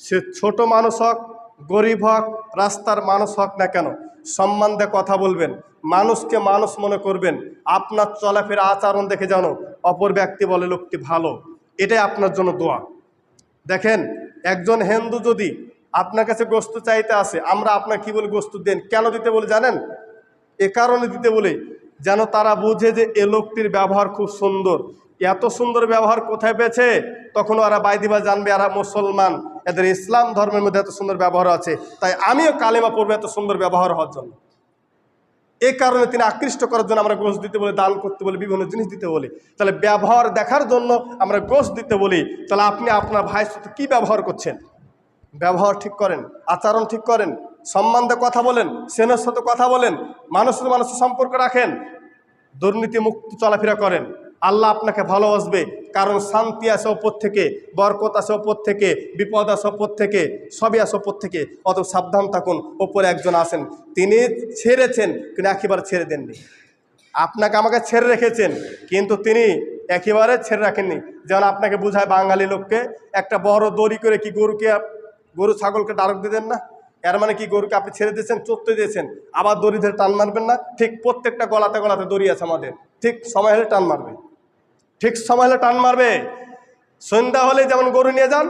সে ছোট মানুষ হোক, গরিব হোক, রাস্তার মানুষ হোক না কেন, সম্মান দিয়ে কথা বলবেন, মানুষকে মানুষ মনে করবেন। আপনার চলাফেরা আচরণ দেখে জানো অপর ব্যক্তি বলে লোকটি ভালো, এটাই আপনার জন্য দোয়া। দেখেন, একজন হিন্দু যদি আপনার কাছে গোস্ত চাইতে আসে, আমরা আপনার কি বলি, গোস্ত দেন। কেন দিতে বলি জানেন? এ কারণে দিতে বলি যেন তারা বুঝে যে এ লোকটির ব্যবহার খুব সুন্দর। এত সুন্দর ব্যবহার কোথায় পেয়েছে? তখন ওরা বাইদিবা জানবে এরা মুসলমান, এদের ইসলাম ধর্মের মধ্যে এত সুন্দর ব্যবহার আছে, তাই আমিও কালেমা পড়বো এত সুন্দর ব্যবহার হওয়ার জন্য। এই কারণে তিনি আকৃষ্ট করার জন্য আমরা গোশ দিতে বলি, দান করতে বলি, বিভিন্ন জিনিস দিতে বলি। তাহলে ব্যবহার দেখার জন্য আমরা গোশ দিতে বলি। তাহলে আপনি আপনার ভাইয়ের সাথে কী ব্যবহার করছেন? ব্যবহার ঠিক করেন, আচরণ ঠিক করেন, সম্মান দিয়ে কথা বলেন, স্নেহের সাথে কথা বলেন, মানুষের মানুষের সম্পর্ক রাখেন, দুর্নীতি মুক্ত চলাফেরা করেন। আল্লাহ আপনাকে ভালোবাসবে, কারণ শান্তি আসে ওপর থেকে, বরকত আসে ওপর থেকে, বিপদ আসে ওপর থেকে, সবই আসে ওপর থেকে। অত সাবধান থাকুন, ওপরে একজন আছেন, তিনি ছেড়েছেন কিন্তু একেবারে ছেড়ে দেননি। আপনাকে আমাকে ছেড়ে রেখেছেন কিন্তু তিনি একেবারে ছেড়ে রাখেননি। যেমন আপনাকে বুঝায় বাঙালি লোককে, একটা বড় দড়ি করে কি গরু ছাগলকে ডারক দিয়ে দেন না, এর মানে কি গরুকে আপনি ছেড়ে দিয়েছেন, চড়তে দিয়েছেন, আবার দড়ি ধরে টান মারবেন না? ঠিক প্রত্যেকটা গলাতে গলাতে দড়ি আছে আমাদের, ঠিক সময় হলে টান মারবে, ঠিক সময় হলে টান মারবে। সন্ধ্যা হলে যেমন গরু নিয়ে যান,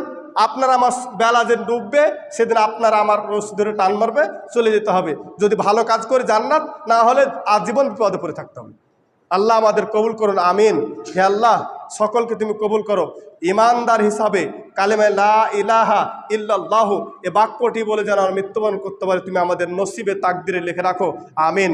আপনার আমার বেলা যে ডুববে সেদিন আপনার আমার রশি ধরে টান মারবে, চলে যেতে হবে। যদি ভালো কাজ করে জান্নাত, না হলে আজীবন বিপদে পড়ে থাকতে হবে। আল্লাহ আমাদের কবুল করুন, আমিন। হে আল্লাহ, সকলকে তুমি কবুল করো। ইমানদার হিসাবে কালেমা লা ইলাহা ইল্লাল্লাহু এ বাক্যটি বলে যেন মৃত্যুবরণ করতে পারে, তুমি আমাদের নসিবে তাকদিরে লিখে রাখো, আমিন।